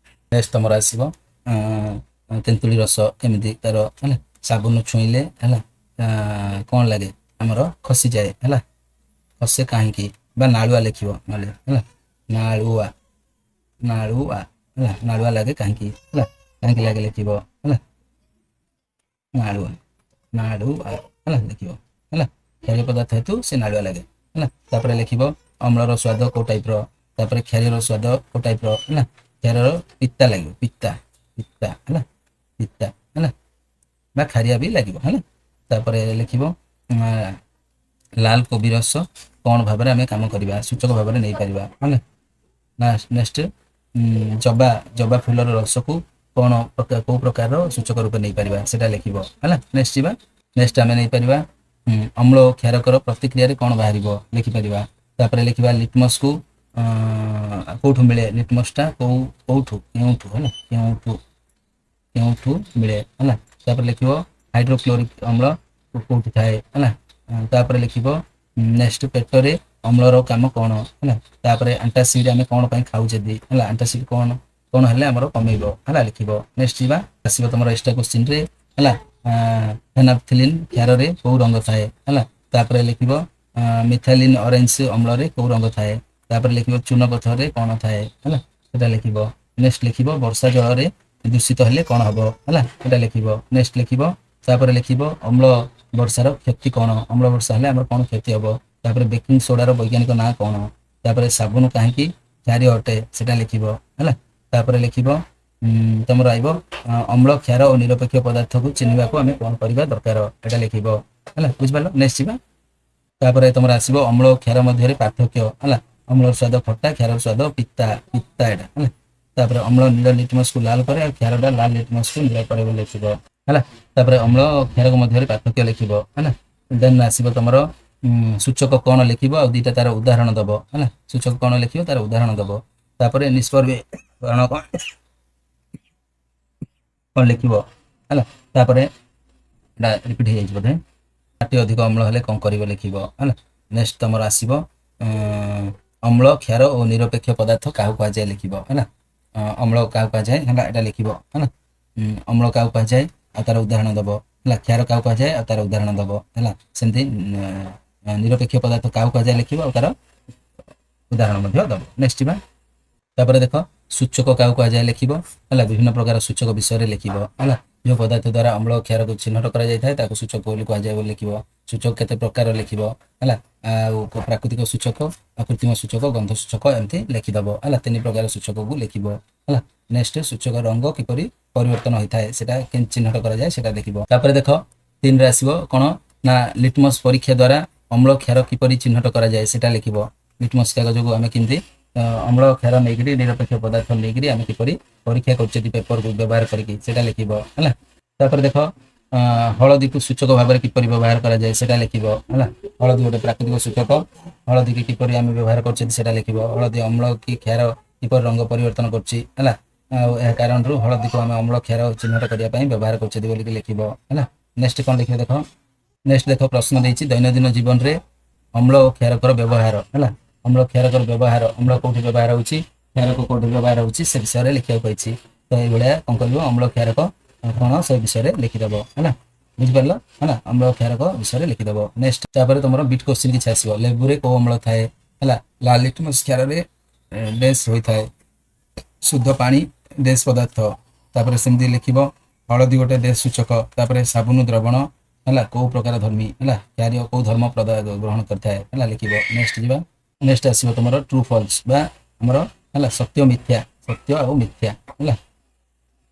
Speaker 1: ନେକ୍ସଟ ତମର ଆସିବ ତେନ୍ତୁଳି ରସ କେମିତି ତାର ହେଲା। ସାବୁନ ଛୁଇଁଲେ ହେଲା କ'ଣ ଲାଗେ ଆମର ଖସିଯାଏ ହେଲା, ଖସେ କାହିଁକି ବା ନାଳୁଆ ଲେଖିବ ନହେଲେ ହେଲା। ନାଳୁଆ, ନାଳୁଆ ହେଲା, ନାଳୁଆ ଲାଗେ କାହିଁକି ହେଲା, କାହିଁକି ଲାଗେ ଲେଖିବ ହେଲା। ନାଳୁଆ, ନାଳୁଆ ହେଲା ଲେଖିବ ହେଲା। କ୍ଷାରୀୟ ପଦାର୍ଥ ହେତୁ ସେ ନାଳୁଆ ଲାଗେ ହେଲା। ତାପରେ ଲେଖିବ ଅମ୍ଳର ସ୍ୱାଦ କୋଉ ଟାଇପର, ତାପରେ କ୍ଷାରୀୟର ସ୍ୱାଦ କୋଉ ଟାଇପର ହେଲା। କ୍ଷାରର ପିତା ଲାଗିବ, ପିତା, ପିତା ହେଲା, ପିତା ହେଲା ବା ଖାରିଆ ବି ଲାଗିବ ହେଲା। ତାପରେ ଲେଖିବ ଲାଲ କୋବି ରସ କ'ଣ ଭାବରେ ଆମେ କାମ କରିବା, ସୂଚକ ଭାବରେ ନେଇପାରିବା ହେଲା। ନେକ୍ସଟ ଜବା ଫୁଲର ରସକୁ କ'ଣ କୋଉ ପ୍ରକାରର ସୂଚକ ରୂପେ ନେଇପାରିବା ସେଟା ଲେଖିବ ହେଲା। ନେକ୍ସଟ ଯିବା। ନେକ୍ସଟ ଆମେ ନେଇପାରିବା ଅମ୍ଳ ଓ କ୍ଷାରକର ପ୍ରତିକ୍ରିୟାରେ କ'ଣ ବାହାରିବ ଲେଖିପାରିବା। ତାପରେ ଲେଖିବା ଲିଟମସକୁ କୋଉଠୁ ମିଳେ, ଲିଟମସଟା କୋଉଠୁ କେଉଁଠୁ ହେଲା, କେଉଁଠୁ ମିଳେ ହେଲା। ତାପରେ ଲେଖିବ ହାଇଡ୍ରୋକ୍ଲୋରିକ ଅମ୍ଳ କୋଉଠି ଥାଏ ହେଲା। ତାପରେ ଲେଖିବ ନେକ୍ସଟ ପେଟରେ ଅମ୍ଳର କାମ କ'ଣ ହେଲା। ତାପରେ ଆଣ୍ଟାସିଡ୍ ଆମେ କ'ଣ ପାଇଁ ଖାଉ ଯଦି ହେଲା, ଆଣ୍ଟାସିଡ୍ କ'ଣ ହେଲେ ଆମର କମେଇବ ହେଲା ଲେଖିବ। ନେକ୍ସଟ ଯିବା। ଆସିବ ତମର ଏକ୍ସଟ୍ରା କ୍ୱେଶ୍ଚିନରେ ହେଲା ଫେନାଫଥିଲିନ କ୍ଷାରରେ କୋଉ ରଙ୍ଗ ଥାଏ ହେଲା। ତାପରେ ଲେଖିବ ମିଥାଇଲିନ ଅରେଞ୍ଜ ଅମ୍ଳରେ କୋଉ ରଙ୍ଗ ଥାଏ। ତାପରେ ଲେଖିବ ଚୂନ ପଥରରେ କ'ଣ ଥାଏ ହେଲା, ସେଟା ଲେଖିବ। ନେକ୍ସଟ ଲେଖିବ ବର୍ଷା ଜଳରେ ଦୂଷିତ ହେଲେ କ'ଣ ହବ ହେଲା, ସେଟା ଲେଖିବ। ନେକ୍ସଟ ଲେଖିବ ତାପରେ ଲେଖିବ ଅମ୍ଳ ବର୍ଷାର କ୍ଷତି କ'ଣ, ଅମ୍ଳ ବର୍ଷା ହେଲେ ଆମର କ'ଣ କ୍ଷତି ହେବ। ତାପରେ ବେକିଂ ସୋଡ଼ାର ବୈଜ୍ଞାନିକ ନାଁ କ'ଣ, ତାପରେ ସାବୁନ କାହିଁକି କ୍ଷାରୀୟ ଅଟେ ସେଟା ଲେଖିବ ହେଲା। ତାପରେ ଲେଖିବ ତମର ଆଇବ ଅମ୍ଳ କ୍ଷାର ଓ ନିରପେକ୍ଷ ପଦାର୍ଥକୁ ଚିହ୍ନିବାକୁ ଆମେ କ'ଣ କରିବା ଦରକାର ଏଟା ଲେଖିବ ହେଲା। ବୁଝିପାରିଲ। ନେକ୍ସଟ ଯିବା। ତାପରେ ତମର ଆସିବ ଅମ୍ଳ ଓ କ୍ଷାର ମଧ୍ୟରେ ପାର୍ଥକ୍ୟ ହେଲା। ଅମ୍ଳର ସ୍ୱାଦ ଖଟା, କ୍ଷାରର ସ୍ୱାଦ ପିତା ପିତା ଏଟା ହେଲା। ତାପରେ ଅମ୍ଳ ନୀଳ ଲିଟମସକୁ ଲାଲ କରେ ଆଉ କ୍ଷାରଟା ଲାଲ ଲିଟମସକୁ ନୀଳ କରେ ବୋଲି ଲେଖିବ ହେଲା। ତାପରେ ଅମ୍ଳ ଓ କ୍ଷାରକ ମଧ୍ୟରେ ପାର୍ଥକ୍ୟ ଲେଖିବ ହେଲା। ଦେନ୍ ଆସିବ ତମର ସୂଚକ କ'ଣ ଲେଖିବ ଆଉ ଦୁଇଟା ତାର ଉଦାହରଣ ଦବ ହେଲା। ସୂଚକ କ'ଣ ଲେଖିବ ତାର ଉଦାହରଣ ଦବ। ତାପରେ ନିଷ୍ପର୍ବିକରଣ କ'ଣ ଲେଖିବ ହେଲା। ତାପରେ ଏଟା ରିପିଟ୍ ହେଇଯାଇଛି ବୋଧେ। ମାଟି ଅଧିକ ଅମ୍ଳ ହେଲେ କ'ଣ କରିବ ଲେଖିବ ହେଲା। ନେକ୍ସଟ ତମର ଆସିବ ଅମ୍ଳ କ୍ଷାର ଓ ନିରପେକ୍ଷ ପଦାର୍ଥ କାହାକୁ କୁହାଯାଏ ଲେଖିବ ହେଲା। ଅମ୍ଳ କାହାକୁ କୁହାଯାଏ ହେଲା ଏଟା ଲେଖିବ ହେଲା। ଅମ୍ଳ କାହାକୁ କୁହାଯାଏ ଆଉ ତାର ଉଦାହରଣ ଦବ ହେଲା। କ୍ଷାର କାହାକୁ କୁହାଯାଏ ଆଉ ତାର ଉଦାହରଣ ଦବ ହେଲା। ସେମିତି ନିରପେକ୍ଷ ପଦାର୍ଥ କାହାକୁ କୁହାଯାଏ ଲେଖିବ ଆଉ ତାର ଉଦାହରଣ ମଧ୍ୟ ଦବ। ନେକ୍ସଟ ଯିବା। ତାପରେ ଦେଖ ସୂଚକ କାହାକୁ କୁହାଯାଏ ଲେଖିବ ହେଲା। ବିଭିନ୍ନ ପ୍ରକାର ସୂଚକ ବିଷୟରେ ଲେଖିବ ହେଲା। ଯେଉଁ ପଦାର୍ଥ ଦ୍ୱାରା ଅମ୍ଳ କ୍ଷାରକୁ ଚିହ୍ନଟ କରାଯାଇଥାଏ ତାକୁ ସୂଚକ ବୋଲି କୁହାଯାଏ ବୋଲି ଲେଖିବ। ସୂଚକ କେତେ ପ୍ରକାର ଲେଖିବ ହେଲା। ଆଉ ପ୍ରାକୃତିକ ସୂଚକ, କୃତ୍ରିମ ସୂଚକ, ଗନ୍ଧ ସୂଚକ ଏମିତି ଲେଖିଦବ ହେଲା। 3 ପ୍ରକାର ସୂଚକକୁ ଲେଖିବ ହେଲା। ନେକ୍ସଟ ସୂଚକ ରଙ୍ଗ କିପରି ପରିବର୍ତ୍ତନ ହୋଇଥାଏ ସେଟା କେମିତି ଚିହ୍ନଟ କରାଯାଏ ସେଟା ଦେଖିବ। ତାପରେ ଦେଖ 3ରେ ଆସିବ କ'ଣ ନା ଲିଟମସ୍ ପରୀକ୍ଷା ଦ୍ୱାରା ଅମ୍ଳ କ୍ଷାର କିପରି ଚିହ୍ନଟ କରାଯାଏ ସେଟା ଲେଖିବ। ଲିଟମସ୍ କାଗଜକୁ ଆମେ କେମିତି ଅମ୍ଳ କ୍ଷାର ନେଇକରି ନିରପେକ୍ଷ ପଦାର୍ଥ ନେଇକରି ଆମେ କିପରି ପରୀକ୍ଷା କରୁଛନ୍ତି ପେପରକୁ ବ୍ୟବହାର କରିକି ସେଟା ଲେଖିବ ହେଲା। ତାପରେ ଦେଖ ହଳଦୀକୁ ସୂଚକ ଭାବରେ କିପରି ବ୍ୟବହାର କରାଯାଏ ସେଟା ଲେଖିବ ହେଲା। ହଳଦୀ ଗୋଟେ ପ୍ରାକୃତିକ ସୂଚକ, ହଳଦୀକି କିପରି ଆମେ ବ୍ୟବହାର କରୁଛନ୍ତି ସେଟା ଲେଖିବ। ହଳଦୀ ଅମ୍ଳ କି କ୍ଷାର କିପରି ରଙ୍ଗ ପରିବର୍ତ୍ତନ କରୁଛି ହେଲା। ଆଉ ଏହା କାରଣରୁ ହଳଦୀକୁ ଆମେ ଅମ୍ଳ କ୍ଷାର ଚିହ୍ନଟ କରିବା ପାଇଁ ବ୍ୟବହାର କରୁଛନ୍ତି ବୋଲିକି ଲେଖିବ ହେଲା। ନେକ୍ସଟ କ'ଣ ଲେଖିବ ଦେଖ। ନେକ୍ସଟ ଦେଖ ପ୍ରଶ୍ନ ଦେଇଛି ଦୈନନ୍ଦିନ ଜୀବନରେ ଅମ୍ଳ ଓ କ୍ଷାରକର ବ୍ୟବହାର ହେଲା। ଅମ୍ଳ କ୍ଷାରକର ବ୍ୟବହାର, ଅମ୍ଳ କୋଉଠି ବ୍ୟବହାର ହେଉଛି, କ୍ଷାରକ କୋଉଠି ବ୍ୟବହାର ହେଉଛି ସେ ବିଷୟରେ ଲେଖିବାକୁ କହିଛି। ତ ଏଇଭଳିଆ କ'ଣ କରିବ ଅମ୍ଳ କ୍ଷାରକ କ'ଣ ସେ ବିଷୟରେ ଲେଖିଦେବ ହେଲା। ବୁଝିପାରିଲ ହେଲା। ଅମ୍ଳ କ୍ଷାରକ ବିଷୟରେ ଲେଖିଦେବ। ନେକ୍ସଟ ତାପରେ ତମର ବିଟ୍ କୋଶ୍ଚିନ୍ କିଛି ଆସିବ। ଲେବୁରେ କୋଉ ଅମ୍ଳ ଥାଏ ହେଲା। ଲାଲ ଲିଟମସ୍ କ୍ଷାରରେ ଡ୍ୟାସ୍ ହୋଇଥାଏ। ଶୁଦ୍ଧ ପାଣି ଡ୍ୟାସ୍ ପଦାର୍ଥ। ତାପରେ ସେମିତି ଲେଖିବ ହଳଦୀ ଗୋଟେ ଡ୍ୟାସ୍ ସୂଚକ। ତାପରେ ସାବୁନ ଦ୍ରବଣ ହେଲା କୋଉ ପ୍ରକାର ଧର୍ମୀ ହେଲା। କ୍ଷାରୀୟ କୋଉ ଧର୍ମ ଗ୍ରହଣ କରିଥାଏ ହେଲା ଲେଖିବ। ନେକ୍ସଟ ଯିବା। ନେକ୍ସଟ ଆସିବ ତମର ଟ୍ରୁ ଫଲ୍ସ ବା ଆମର ହେଲା ସତ୍ୟ ମିଥ୍ୟା, ସତ୍ୟ ଆଉ ମିଥ୍ୟା ହେଲା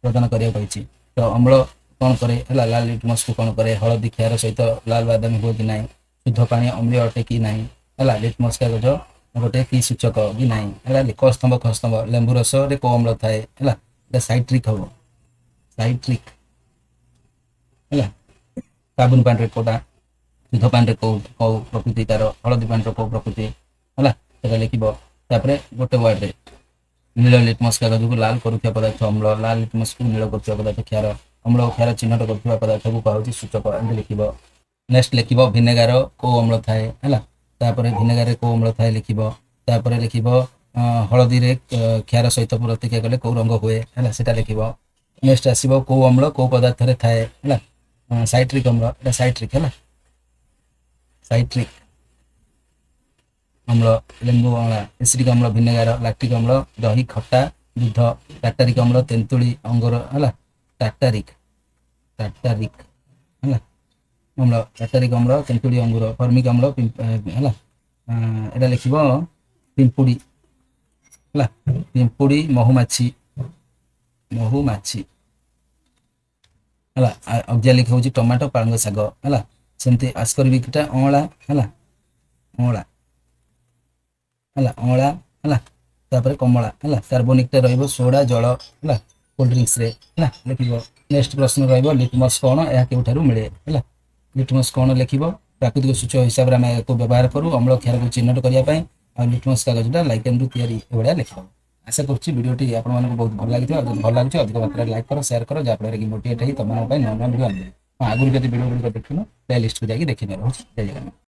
Speaker 1: ପ୍ରଦାନ କରିବାକୁ କହିଛି। ତ ଅମ୍ଳ କ'ଣ କରେ ହେଲା ଲାଲ ଲିଟମସକୁ କ'ଣ କରେ, ହଳଦୀ କ୍ଷାର ସହିତ ଲାଲ ବାଦାମୀ ହୁଏ କି ନାହିଁ, ଶୁଦ୍ଧ ପାଣି ଅମ୍ଳୀୟ ଅଟେ କି ନାହିଁ ହେଲା, ଲିଟମସ୍ କାଗଜ ଗୋଟେ କି ସୂଚକ କି ନାହିଁ ହେଲା। କସ୍ତମ୍ଭ ଖସ୍ତମ୍ଭ ଲେମ୍ବୁ ରସରେ କୋଉ ଅମ୍ଳ ଥାଏ ହେଲା। ଏଟା ସାଇଟ୍ରିକ ହବ, ସାଇଟ୍ରିକ ହେଲା। ସାବୁନ ପାଣିରେ କୋଉଟା, ଶୁଦ୍ଧ ପାଣିରେ କୋଉ ପ୍ରକୃତି ତାର, ହଳଦୀ ପାଣିର କୋଉ ପ୍ରକୃତି ହେଲା ସେଟା ଲେଖିବ। ତାପରେ ଗୋଟେ ୱାର୍ଡରେ ନୀଳ ଲିଟମସ୍ କାଗଜକୁ ଲାଲ କରୁଥିବା ପଦାର୍ଥ ଅମ୍ଳ, ଲାଲ ଲିଟମସକୁ ନୀଳ କରୁଥିବା ପଦାର୍ଥ କ୍ଷାର, ଅମ୍ଳ ଓ କ୍ଷାର ଚିହ୍ନଟ କରୁଥିବା ପଦାର୍ଥକୁ କୁହାଯାଉଛି ସୂଚକ ଏମିତି ଲେଖିବ। ନେକ୍ସଟ ଲେଖିବ ଭିନେଗାର କୋଉ ଅମ୍ଳ ଥାଏ ହେଲା। ତାପରେ ଭିନେଗାରରେ କୋଉ ଅମ୍ଳ ଥାଏ ଲେଖିବ। ତାପରେ ଲେଖିବ ହଳଦୀରେ କ୍ଷାର ସହିତ ପ୍ରତିକ୍ରିୟା କଲେ କୋଉ ରଙ୍ଗ ହୁଏ ହେଲା ସେଟା ଲେଖିବ। ନେକ୍ସଟ ଆସିବ କୋଉ ଅମ୍ଳ କୋଉ ପଦାର୍ଥରେ ଥାଏ ହେଲା। ସାଇଟ୍ରିକ ଅମ୍ଳ, ଏଟା ସାଇଟ୍ରିକ ହେଲା। ସାଇଟ୍ରିକ ଅମ୍ଳ ଲେମ୍ବୁ ଅମ୍ଳ, ଏସିଡିକ ଅମ୍ଳ ଭିନେଗାର, ଲାକ୍ଟିକ ଅମ୍ଳ ଦହି ଖଟା ଦୁଧ, ଟାଟାରିକ ଅମ୍ଳ ତେନ୍ତୁଳି ଅଙ୍ଗୁର ହେଲା। ଟାଟାରିକ ହେଲା ଅମ୍ଳ, ଟାଟାରିକ ଅମ୍ଳ ତେନ୍ତୁଳି ଅଙ୍ଗୁର, ଫର୍ମିକ ଅମ୍ଳ ହେଲା। ଏଟା ଲେଖିବ ପିମ୍ପୁଡ଼ି ହେଲା। ପିମ୍ପୁଡ଼ି ମହୁମାଛି ହେଲା। ଅକ୍ଜାଲିକ ହେଉଛି ଟମାଟୋ ପାଳଙ୍ଗ ଶାଗ ହେଲା। ସେମିତି ଆସ୍କରିବିକଟା ଅଁଳା ହେଲା, ଅଁଳା ହେଲା। ତାପରେ କମଳା ହେଲା। କାର୍ବୋନିକଟା ରହିବ ସୋଡ଼ା ଜଳ ହେଲା କୋଲ୍ଡ ଡ୍ରିଙ୍କସରେ ହେଲା ଲେଖିବ। ନେକ୍ସଟ ପ୍ରଶ୍ନ ରହିବ ଲିଟମସ୍ କ'ଣ, ଏହା କେଉଁଠାରୁ ମିଳେ ହେଲା। ଲିଟମସ୍ କ'ଣ ଲେଖିବ, ପ୍ରାକୃତିକ ସୂଚକ ହିସାବରେ ଆମେ ଏହାକୁ ବ୍ୟବହାର କରୁ ଅମ୍ଳ କ୍ଷାରକୁ ଚିହ୍ନଟ କରିବା ପାଇଁ। ଆଉ ଲିଟମସ୍ କାଗଜଟା ଲାଇକେନ୍ରୁ ତିଆରି ଏଭଳିଆ ଲେଖିବ। ଆଶା କରୁଛି ଭିଡ଼ିଓଟି ଆପଣମାନଙ୍କୁ ବହୁତ ଭଲ ଲାଗିଥିବ। ଆଉ ଯଦି ଭଲ ଲାଗୁଛି ଅଧିକ ମାତ୍ରାରେ ଲାଇକ୍ କର, ସେୟାର କର, ଯାହାଫଳରେ କି ମୋଟିଭେଟ୍ ହେଇ ତମମାନଙ୍କ ପାଇଁ ନୂଆ ନୂଆ ଭିଡ଼ିଓ ଆଣିବେ। ଆଗରୁ ଯଦି ଭିଡ଼ିଓ ଗୁଡ଼ିକ ଦେଖିନ ପ୍ଲେ ଲିଷ୍ଟକୁ ଯାଇକି ଦେଖିନେବେ। ରହୁଛି ଜୟ ଜଗନ୍ନାଥ।